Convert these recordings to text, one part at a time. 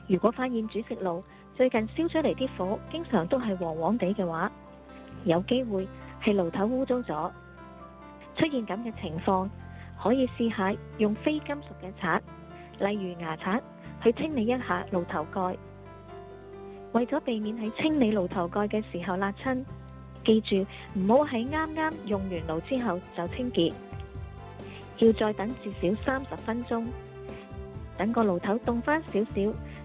如果發現煮食爐最近燒出嚟啲火經常都係黃黃地嘅話，有機會係爐頭污糟咗。出現咁嘅情況，可以試下用非金屬嘅刷，例如牙刷，去清理一下爐頭蓋。為咗避免喺清理爐頭蓋嘅時候辣親，記住唔好喺啱啱用完爐之後就清潔，要再等至少30分鐘，等個爐頭凍返少少，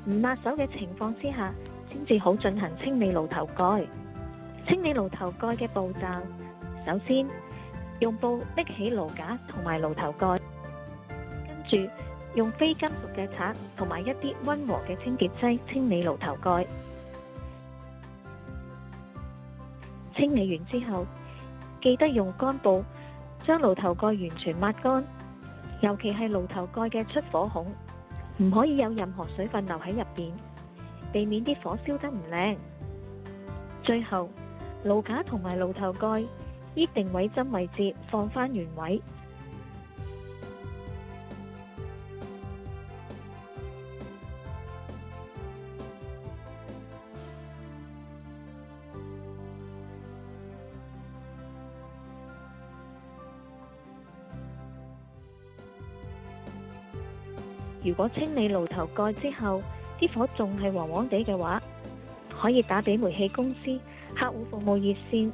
唔辣手嘅情況之下，先至好進行清理爐頭蓋。清理爐頭蓋嘅步驟，首先用布拎起爐架同埋爐頭蓋，跟住用非金屬嘅刷同埋一啲溫和嘅清潔劑清理爐頭蓋。清理完之後，記得用乾布將爐頭蓋完全抹乾，尤其係爐頭蓋嘅出火孔，唔可以有任何水分留喺入邊，避免啲火燒得唔靚。最後，爐架同埋爐頭蓋依定位針位置放返原位。如果清理爐頭蓋之後，啲火仲係黃黃地嘅話，可以打俾煤氣公司客戶服務熱線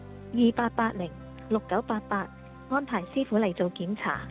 28806988，安排師傅嚟做檢查。